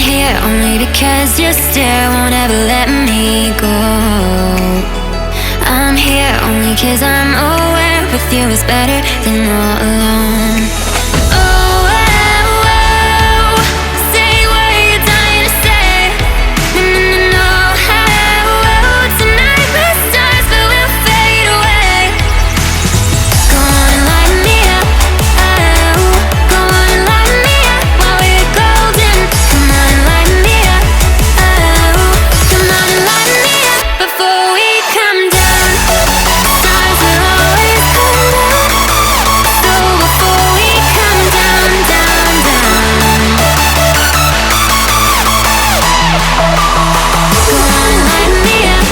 here only because your stare won't ever let me go. I'm here only 'cause I'm aware with you is better than all alone. Oh, oh, oh, say what you're dying to say. No, no, no, no. Oh, oh, tonight we're stars, but we'll fade away. Go on and light me up. Oh, go on and light me up while we're golden. Come on and light me up. Oh, come on and light me up before we come down. Stars will always come down. So before we come down, down, down. Go on and light me up.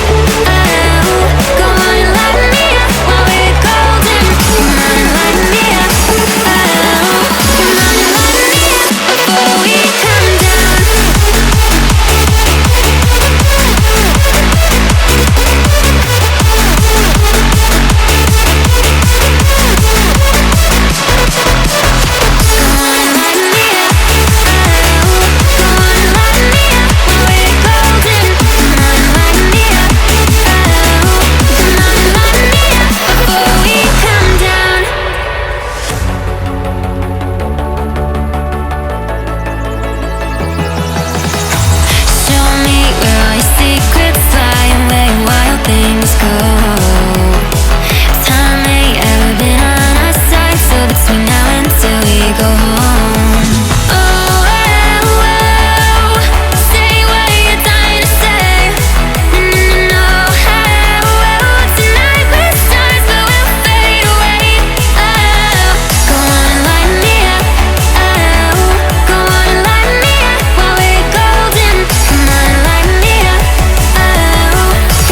Oh, go on and light me up while we're golden. Come on and light me up. Oh, come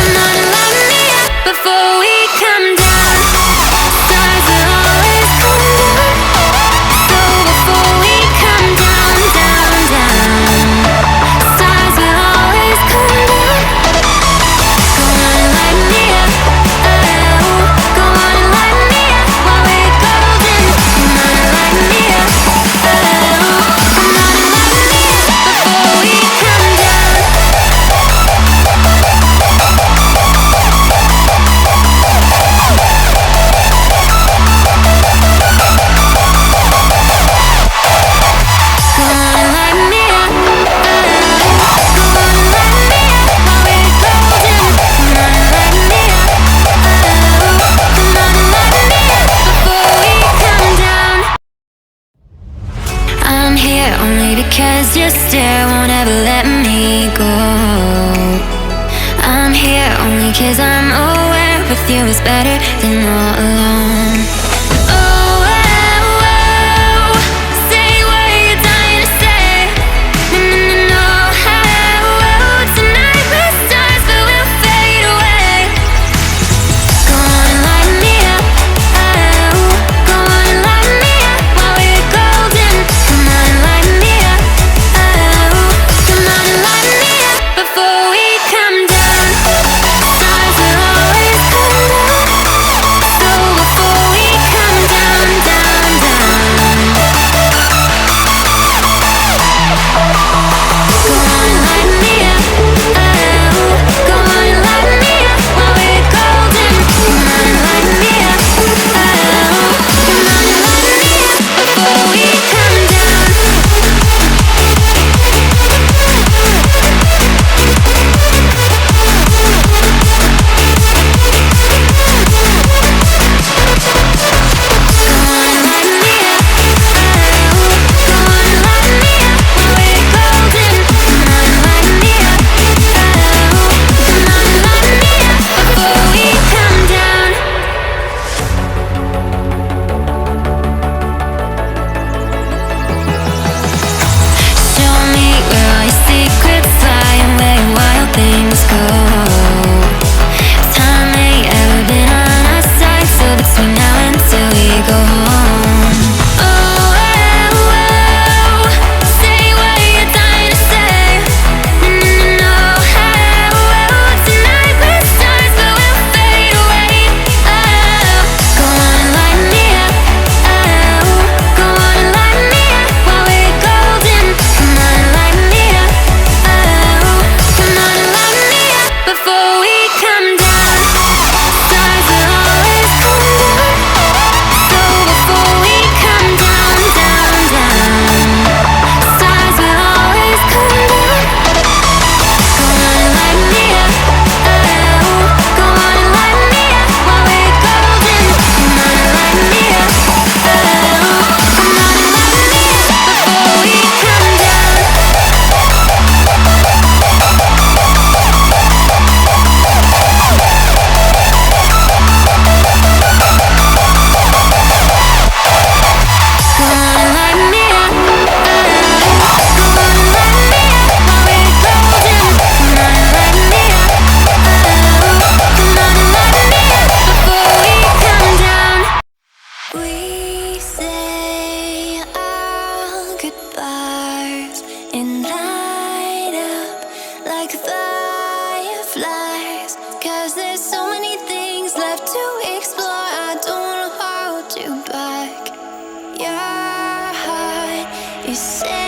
on and light me up before we come down. I'm here only because your stare won't ever let me go. I'm here only 'cause I'm aware with you is better than all alone. Oh, oh, oh, say what you're dying to say. No, no, no, no. Oh, oh, tonight we're stars, but we'll fade away. Go on and light me up. Oh, go on and light me up while we're golden. Come on and light me up. Oh, come on and light me up before we come down. Stars will always come down. So before we come down, down, down. Go on and light me up. Oh, go on and light me up while we're golden. Come on and light me up. Oh, come on and light me up before we come down. Come on and light me up. You say